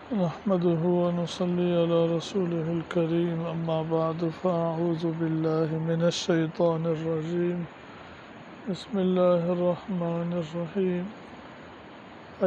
نحمده ونصلي على رسوله الكريم أما بعد فأعوذ بالله من الشيطان الرجيم بسم الله الرحمن الرحيم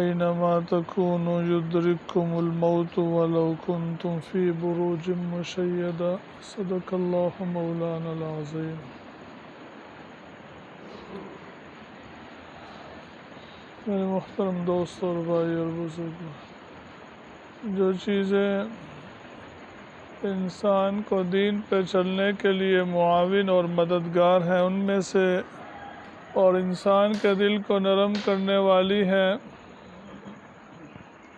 أينما تكونوا يدرككم الموت ولو كنتم في بروج مشيدة صدق الله مولانا العظيم۔ میرے محترم دوست اور بھائی اور بزرگ، جو چیزیں انسان کو دین پہ چلنے کے لیے معاون اور مددگار ہیں ان میں سے، اور انسان کے دل کو نرم کرنے والی ہیں،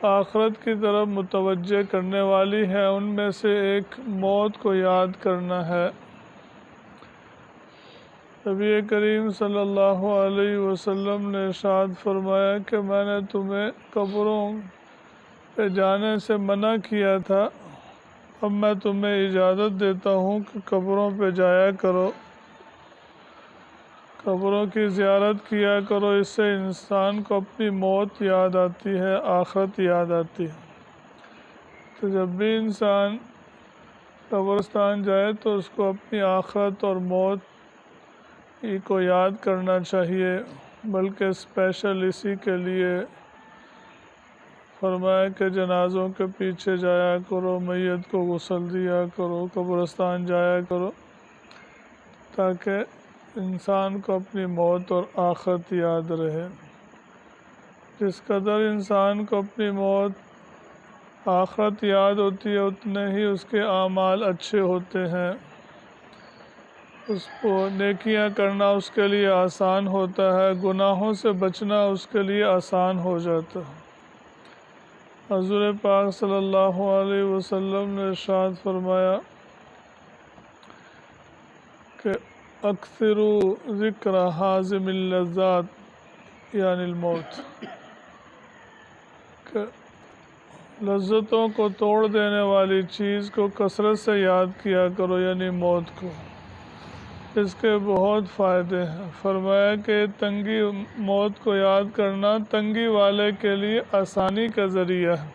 آخرت کی طرف متوجہ کرنے والی ہیں، ان میں سے ایک موت کو یاد کرنا ہے۔ نبی کریم صلی اللہ علیہ وسلم نے ارشاد فرمایا کہ میں نے تمہیں قبروں پہ جانے سے منع کیا تھا، اب میں تمہیں اجازت دیتا ہوں کہ قبروں پہ جایا کرو، قبروں کی زیارت کیا کرو، اس سے انسان کو اپنی موت یاد آتی ہے، آخرت یاد آتی ہے۔ تو جب بھی انسان قبرستان جائے تو اس کو اپنی آخرت اور موت کو یاد کرنا چاہیے، بلکہ اسپیشل اسی کے لیے فرمایا کہ جنازوں کے پیچھے جایا کرو، میت کو غسل دیا کرو، قبرستان جایا کرو، تاکہ انسان کو اپنی موت اور آخرت یاد رہے۔ جس قدر انسان کو اپنی موت آخرت یاد ہوتی ہے اتنے ہی اس کے اعمال اچھے ہوتے ہیں، اس کو نیکیاں کرنا اس کے لیے آسان ہوتا ہے، گناہوں سے بچنا اس کے لیے آسان ہو جاتا ہے۔ حضور پاک صلی اللہ علیہ وسلم نے ارشاد فرمایا کہ اکثروا ذکر حازم اللذات یعنی الموت، کہ لذتوں کو توڑ دینے والی چیز کو کثرت سے یاد کیا کرو، یعنی موت کو، اس کے بہت فائدے ہیں۔ فرمایا کہ تنگی موت کو یاد کرنا تنگی والے کے لیے آسانی کا ذریعہ ہے۔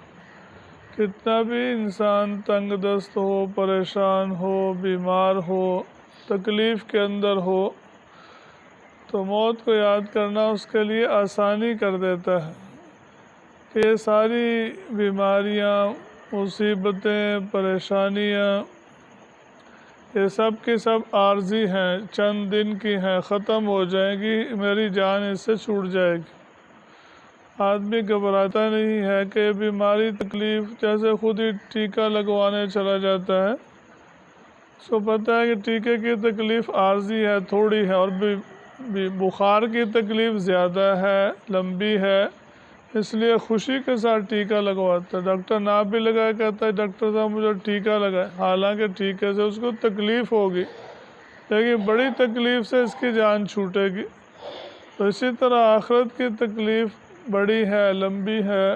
کتنا بھی انسان تنگ دست ہو، پریشان ہو، بیمار ہو، تکلیف کے اندر ہو، تو موت کو یاد کرنا اس کے لیے آسانی کر دیتا ہے کہ یہ ساری بیماریاں، مصیبتیں، پریشانیاں، یہ سب کی سب عارضی ہیں، چند دن کی ہیں، ختم ہو جائیں گی، میری جان اس سے چھوٹ جائے گی۔ آدمی گھبراتا نہیں ہے کہ بیماری تکلیف، جیسے خود ہی ٹیکہ لگوانے چلا جاتا ہے، اس کو پتہ ہے کہ ٹیکے کی تکلیف عارضی ہے، تھوڑی ہے، اور بخار کی تکلیف زیادہ ہے، لمبی ہے، اس لیے خوشی کے ساتھ ٹیکہ لگواتا ہے۔ ڈاکٹر نہ بھی لگایا کہتا ہے ڈاکٹر صاحب مجھے ٹیکہ لگائے، حالانکہ ٹیکے سے اس کو تکلیف ہوگی، لیکن بڑی تکلیف سے اس کی جان چھوٹے گی۔ تو اسی طرح آخرت کی تکلیف بڑی ہے، لمبی ہے۔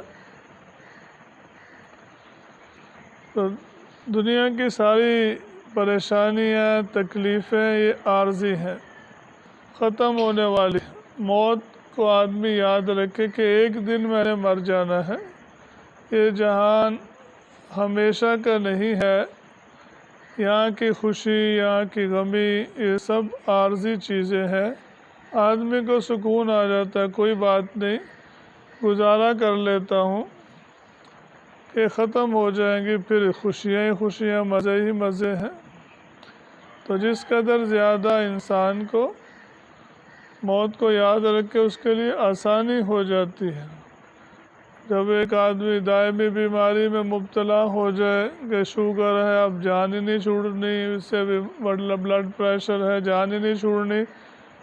تو دنیا کی ساری پریشانیاں، تکلیفیں یہ عارضی ہیں، ختم ہونے والی۔ موت کو آدمی یاد رکھے کہ ایک دن میں نے مر جانا ہے، یہ جہان ہمیشہ کا نہیں ہے، یہاں کی خوشی، یہاں کی غمی، یہ سب عارضی چیزیں ہیں۔ آدمی کو سکون آ جاتا ہے، کوئی بات نہیں، گزارا کر لیتا ہوں کہ ختم ہو جائیں گی، پھر خوشیاں ہی خوشیاں، مزے ہی مزے ہیں۔ تو جس قدر زیادہ انسان کو موت کو یاد رکھے اس کے لیے آسانی ہو جاتی ہے۔ جب ایک آدمی دائمی بیماری میں مبتلا ہو جائے کہ شوگر ہے، اب جان ہی نہیں چھوڑنی، اس سے بھی بلڈ پریشر ہے، جان ہی نہیں چھوڑنی،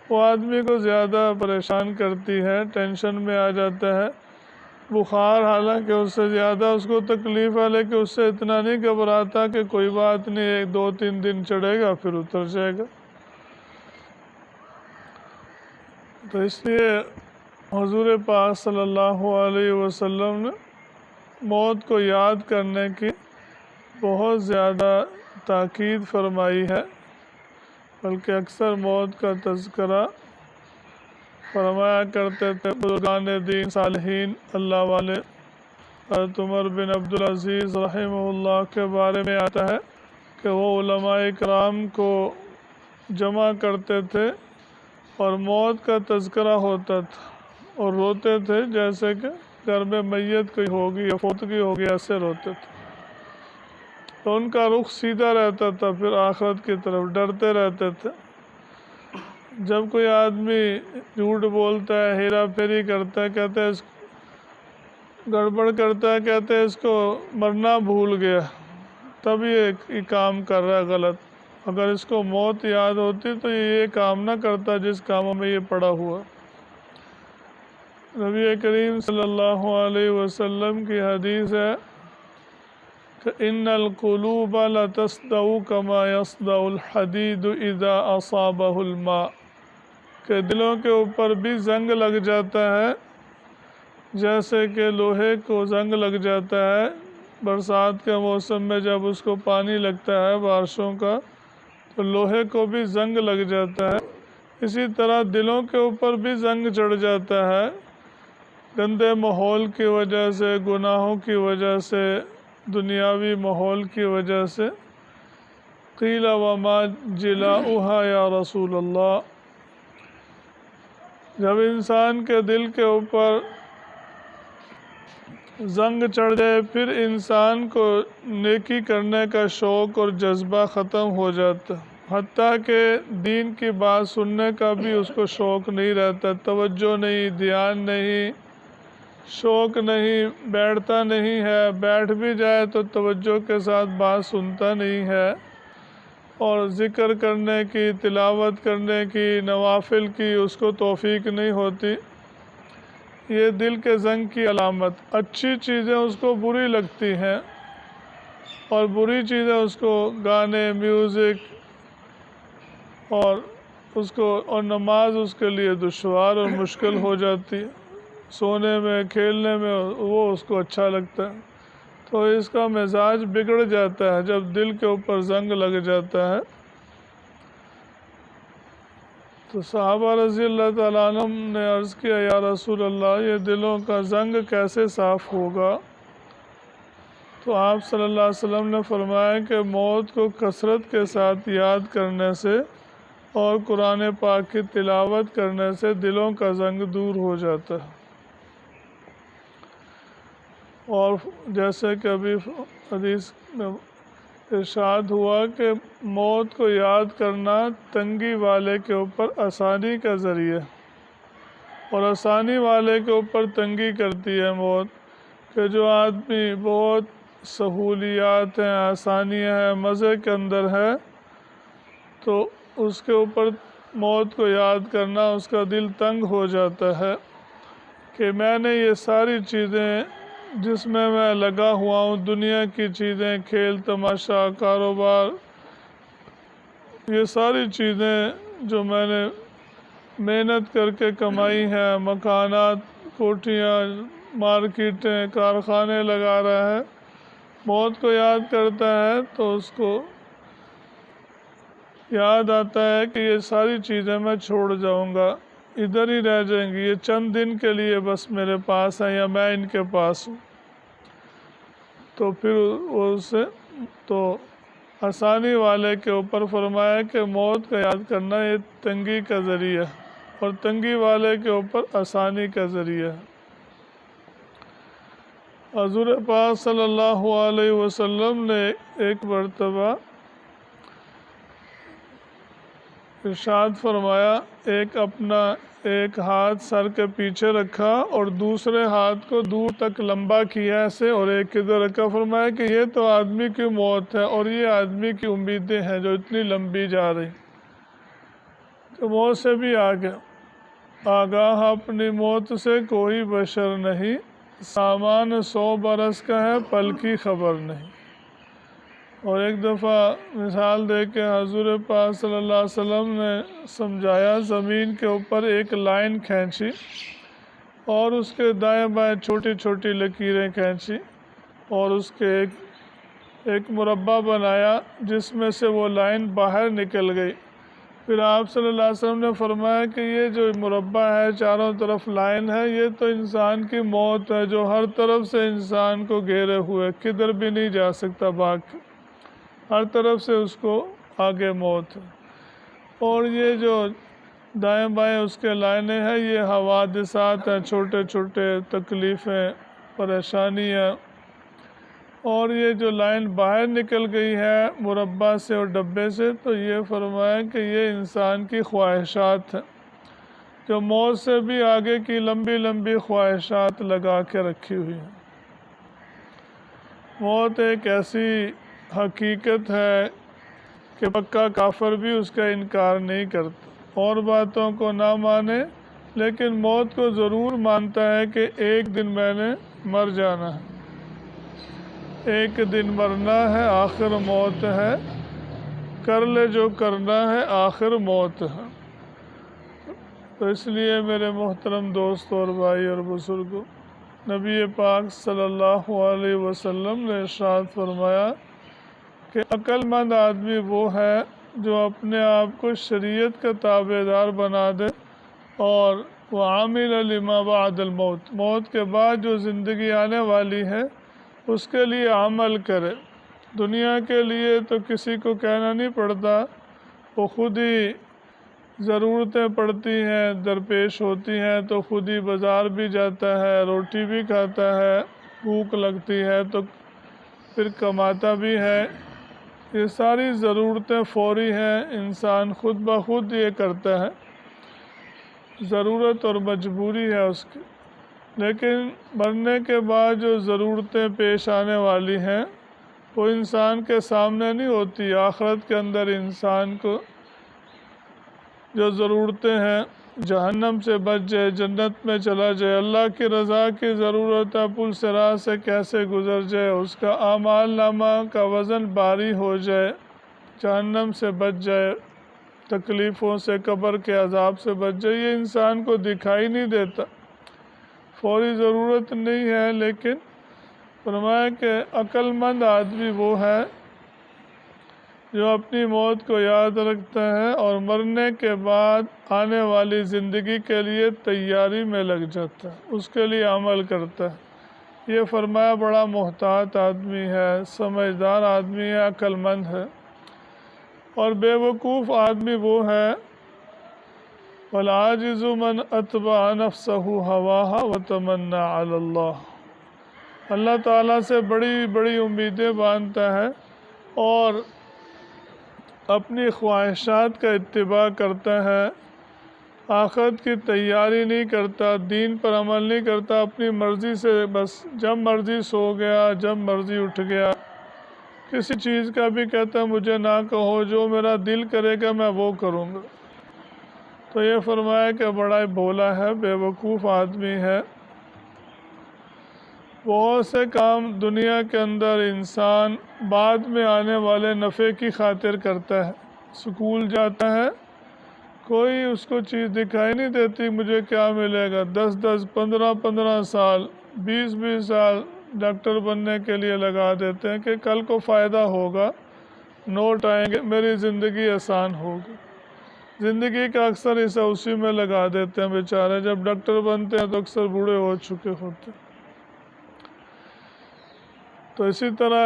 وہ آدمی کو زیادہ پریشان کرتی ہے، ٹینشن میں آ جاتا ہے۔ بخار حالانکہ اس سے زیادہ اس کو تکلیف ہے، لیکن اس سے اتنا نہیں گھبراتا کہ کوئی بات نہیں، ایک دو تین دن چڑھے گا پھر اتر جائے گا۔ تو اس لیے حضور پاک صلی اللہ علیہ وسلم نے موت کو یاد کرنے کی بہت زیادہ تاکید فرمائی ہے، بلکہ اکثر موت کا تذکرہ فرمایا کرتے تھے بزرگان دین، صالحین، اللہ والے۔ حضرت عمر بن عبدالعزیز رحمہ اللہ کے بارے میں آتا ہے کہ وہ علماء کرام کو جمع کرتے تھے اور موت کا تذکرہ ہوتا تھا اور روتے تھے، جیسے کہ گھر میں میت کوئی ہوگی یا فوتگی ہوگی، ایسے روتے تھے۔ تو ان کا رخ سیدھا رہتا تھا، پھر آخرت کی طرف ڈرتے رہتے تھے۔ جب کوئی آدمی جھوٹ بولتا ہے، ہیرا پھیری کرتا ہے، کہتے ہیں گڑبڑ کرتا ہے، کہتے ہیں اس کو مرنا بھول گیا، تب یہ کام کر رہا ہے غلط۔ اگر اس کو موت یاد ہوتی تو یہ کام نہ کرتا جس کاموں میں یہ پڑا ہوا۔ نبی کریم صلی اللہ علیہ وسلم کی حدیث ہے کہ ان القلوب لتصدع کما يصدع الحدید اذا اصابہ الماء، کہ دلوں کے اوپر بھی زنگ لگ جاتا ہے جیسے کہ لوہے کو زنگ لگ جاتا ہے برسات کے موسم میں، جب اس کو پانی لگتا ہے بارشوں کا تو لوہے کو بھی زنگ لگ جاتا ہے۔ اسی طرح دلوں کے اوپر بھی زنگ چڑھ جاتا ہے، گندے ماحول کی وجہ سے، گناہوں کی وجہ سے، دنیاوی ماحول کی وجہ سے۔ قیل وما جلاؤہا یا رسول اللہ، جب انسان کے دل کے اوپر زنگ چڑھ جائے پھر انسان کو نیکی کرنے کا شوق اور جذبہ ختم ہو جاتا، حتیٰ کہ دین کی بات سننے کا بھی اس کو شوق نہیں رہتا، توجہ نہیں، دھیان نہیں، شوق نہیں، بیٹھتا نہیں ہے، بیٹھ بھی جائے تو توجہ کے ساتھ بات سنتا نہیں ہے، اور ذکر کرنے کی، تلاوت کرنے کی، نوافل کی اس کو توفیق نہیں ہوتی۔ یہ دل کے زنگ کی علامت۔ اچھی چیزیں اس کو بری لگتی ہیں اور بری چیزیں اس کو، گانے، میوزک اور نماز اس کے لیے دشوار اور مشکل ہو جاتی ہے، سونے میں، کھیلنے میں وہ اس کو اچھا لگتا ہے۔ تو اس کا مزاج بگڑ جاتا ہے جب دل کے اوپر زنگ لگ جاتا ہے۔ تو صحابہ رضی اللہ تعالیٰ عنہ نے عرض کیا، یا رسول اللہ، یہ دلوں کا زنگ کیسے صاف ہوگا؟ تو آپ صلی اللہ علیہ وسلم نے فرمایا کہ موت کو کثرت کے ساتھ یاد کرنے سے اور قرآن پاک کی تلاوت کرنے سے دلوں کا زنگ دور ہو جاتا ہے۔ اور جیسے کہ ابھی حدیث میں ارشاد ہوا کہ موت کو یاد کرنا تنگی والے کے اوپر آسانی کا ذریعہ، اور آسانی والے کے اوپر تنگی کرتی ہے موت، کہ جو آدمی بہت سہولیات ہیں، آسانیاں ہیں، مزے کے اندر ہے، تو اس کے اوپر موت کو یاد کرنا اس کا دل تنگ ہو جاتا ہے کہ میں نے یہ ساری چیزیں جس میں لگا ہوا ہوں، دنیا کی چیزیں، کھیل تماشا، کاروبار، یہ ساری چیزیں جو میں نے محنت کر کے کمائی ہیں، مکانات، کوٹھیاں، مارکیٹیں، کارخانے لگا رہا ہے، موت کو یاد کرتا ہے تو اس کو یاد آتا ہے کہ یہ ساری چیزیں میں چھوڑ جاؤں گا، ادھر ہی رہ جائیں گی، یہ چند دن کے لیے بس میرے پاس ہیں یا میں ان کے پاس ہوں۔ تو پھر اسے تو آسانی والے کے اوپر فرمایا کہ موت کا یاد کرنا یہ تنگی کا ذریعہ، اور تنگی والے کے اوپر آسانی کا ذریعہ ہے۔ حضور پاک صلی اللہ علیہ وسلم نے ایک مرتبہ ارشاد فرمایا، اپنا ایک ہاتھ سر کے پیچھے رکھا اور دوسرے ہاتھ کو دور تک لمبا کیا ایسے، اور ایک ادھر رکھا، فرمایا کہ یہ تو آدمی کی موت ہے اور یہ آدمی کی امیدیں ہیں جو اتنی لمبی جا رہی، کہ موت سے بھی آگاہ اپنی موت سے کوئی بشر نہیں، سامان 100 برس کا ہے، پل کی خبر نہیں۔ اور ایک دفعہ مثال دے کے حضور پاک صلی اللہ علیہ وسلم نے سمجھایا، زمین کے اوپر ایک لائن کھینچی اور اس کے دائیں بائیں چھوٹی چھوٹی لکیریں کھینچی اور اس کے ایک مربع بنایا جس میں سے وہ لائن باہر نکل گئی، پھر آپ صلی اللہ علیہ وسلم نے فرمایا کہ یہ جو مربع ہے چاروں طرف لائن ہے، یہ تو انسان کی موت ہے جو ہر طرف سے انسان کو گھیرے ہوئے، کدھر بھی نہیں جا سکتا بھاگ کے، ہر طرف سے اس کو آگے موت ہے۔ اور یہ جو دائیں بائیں اس کے لائنیں ہیں، یہ حوادثات ہیں، چھوٹے چھوٹے تکلیفیں، پریشانیاں۔ اور یہ جو لائن باہر نکل گئی ہے مربع سے اور ڈبے سے، تو یہ فرمایا کہ یہ انسان کی خواہشات ہیں، جو موت سے بھی آگے کی لمبی لمبی خواہشات لگا کے رکھی ہوئی ہیں۔ موت ایک ایسی حقیقت ہے کہ پکا کافر بھی اس کا انکار نہیں کرتا، اور باتوں کو نہ مانے لیکن موت کو ضرور مانتا ہے کہ ایک دن میں نے مر جانا ہے، ایک دن مرنا ہے، آخر موت ہے، کر لے جو کرنا ہے، آخر موت ہے۔ تو اس لیے میرے محترم دوست اور بھائی اور بزرگوں، نبی پاک صلی اللہ علیہ وسلم نے ارشاد فرمایا کہ عقل مند آدمی وہ ہے جو اپنے آپ کو شریعت کا تابع دار بنا دے اور وعامل لما بعد الموت، موت کے بعد جو زندگی آنے والی ہے اس کے لیے عمل کرے۔ دنیا کے لیے تو کسی کو کہنا نہیں پڑتا، وہ خود ہی ضرورتیں پڑتی ہیں، درپیش ہوتی ہیں تو خود ہی بازار بھی جاتا ہے، روٹی بھی کھاتا ہے، بھوک لگتی ہے تو پھر کماتا بھی ہے۔ یہ ساری ضرورتیں فوری ہیں، انسان خود بخود یہ کرتا ہے، ضرورت اور مجبوری ہے اس کی۔ لیکن مرنے کے بعد جو ضرورتیں پیش آنے والی ہیں وہ انسان کے سامنے نہیں ہوتی۔ آخرت کے اندر انسان کو جو ضرورتیں ہیں، جہنم سے بچ جائے، جنت میں چلا جائے، اللہ کی رضا کی ضرورت ہے، پل صراط سے کیسے گزر جائے، اس کا اعمال نامہ کا وزن بھاری ہو جائے، جہنم سے بچ جائے، تکلیفوں سے، قبر کے عذاب سے بچ جائے، یہ انسان کو دکھائی نہیں دیتا، فوری ضرورت نہیں ہے۔ لیکن فرمایا کہ عقل مند آدمی وہ ہے جو اپنی موت کو یاد رکھتا ہے اور مرنے کے بعد آنے والی زندگی کے لیے تیاری میں لگ جاتا ہے، اس کے لیے عمل کرتا ہے۔ یہ فرمایا بڑا محتاط آدمی ہے، سمجھدار آدمی ہے، عقل مند ہے۔ اور بے وقوف آدمی وہ ہے وَالْعَاجِزُ مَنْ أَتْبَعَ نَفْسَهُ هَوَاهَا وَتَمَنَّى عَلَى اللَّهِ، اللہ تعالیٰ سے بڑی بڑی امیدیں باندھتا ہے اور اپنی خواہشات کا اتباع کرتا ہے، آخرت کی تیاری نہیں کرتا، دین پر عمل نہیں کرتا، اپنی مرضی سے بس جب مرضی سو گیا، جب مرضی اٹھ گیا، کسی چیز کا بھی کہتا ہے مجھے نہ کہو، جو میرا دل کرے گا میں وہ کروں گا۔ تو یہ فرمایا کہ بڑا بھولا ہے، بے وقوف آدمی ہے۔ بہت سے کام دنیا کے اندر انسان بعد میں آنے والے نفع کی خاطر کرتا ہے۔ سکول جاتا ہے، کوئی اس کو چیز دکھائی نہیں دیتی مجھے کیا ملے گا، 10 15 سال، 20 سال ڈاکٹر بننے کے لیے لگا دیتے ہیں کہ کل کو فائدہ ہوگا، نوٹ آئیں گے، میری زندگی آسان ہوگی۔ زندگی کا اکثر حصہ اسی میں لگا دیتے ہیں بیچارے، جب ڈاکٹر بنتے ہیں تو اکثر بوڑھے ہو چکے ہوتے ہیں۔ تو اسی طرح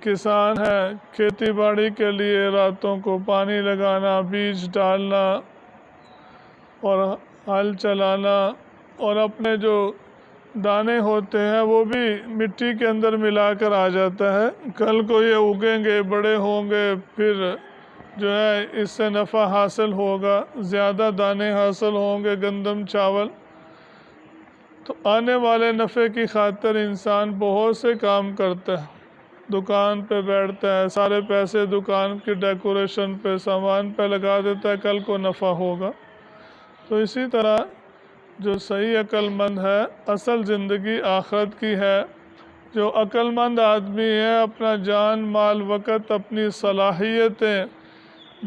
کسان ہے، کھیتی باڑی کے لیے راتوں کو پانی لگانا، بیج ڈالنا اور ہل چلانا، اور اپنے جو دانے ہوتے ہیں وہ بھی مٹی کے اندر ملا کر آ جاتا ہے، کل کو یہ اگیں گے، بڑے ہوں گے، پھر جو ہے اس سے نفع حاصل ہوگا، زیادہ دانے حاصل ہوں گے، گندم چاول۔ تو آنے والے نفع کی خاطر انسان بہت سے کام کرتا ہے، دکان پہ بیٹھتا ہے، سارے پیسے دکان کی ڈیکوریشن پہ، سامان پہ لگا دیتا ہے، کل کو نفع ہوگا۔ تو اسی طرح جو صحیح عقل مند ہے، اصل زندگی آخرت کی ہے۔ جو عقل مند آدمی ہے اپنا جان مال وقت اپنی صلاحیتیں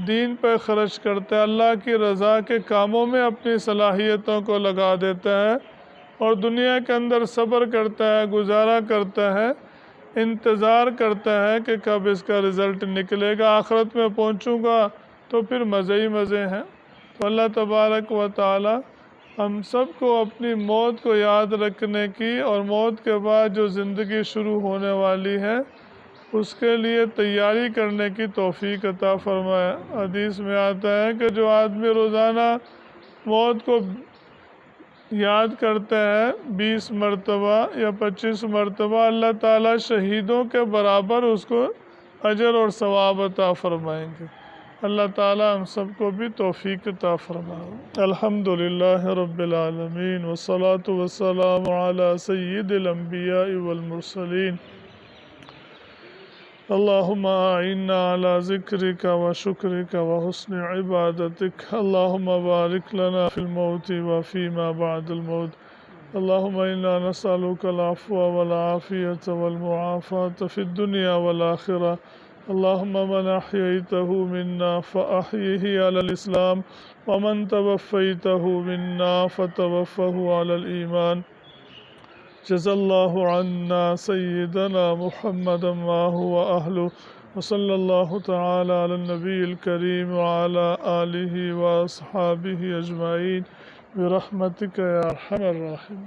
دین پہ خرچ کرتا ہے، اللہ کی رضا کے کاموں میں اپنی صلاحیتوں کو لگا دیتا ہے اور دنیا کے اندر صبر کرتا ہے، گزارا کرتا ہے، انتظار کرتا ہے کہ کب اس کا رزلٹ نکلے گا، آخرت میں پہنچوں گا تو پھر مزے ہی مزے ہیں۔ تو اللہ تبارک و تعالی ہم سب کو اپنی موت کو یاد رکھنے کی اور موت کے بعد جو زندگی شروع ہونے والی ہے اس کے لیے تیاری کرنے کی توفیق عطا فرمائے۔ حدیث میں آتا ہے کہ جو آدمی روزانہ موت کو یاد کرتا ہے 20 مرتبہ یا 25 مرتبہ، اللہ تعالیٰ شہیدوں کے برابر اس کو اجر اور ثواب عطا فرمائیں گے۔ اللہ تعالیٰ ہم سب کو بھی توفیق عطا فرمائے۔ الحمدللہ رب العالمین والصلاة والسلام علی سید الانبیاء والمرسلین۔ اللہم اعنا علی ذکرک وشکرک وحسن عبادتک۔ اللہم بارک لنا فی الموت وفیما بعد الموت۔ اللہم انا نسألک العفو والعافیة والمعافاة فی الدنیا والآخرہ۔ اللہم من احییتہ منا فاحیہ علی الاسلام ومن توفیتہ منا فتوفہ علی الایمان۔ جزا اللہ عنا سیدنا محمد وآلہ وآلہ وصلی اللہ تعالی علی النبی الکریم وعلی آلہ واصحابہ اجمعین برحمتک یا ارحم الراحمین۔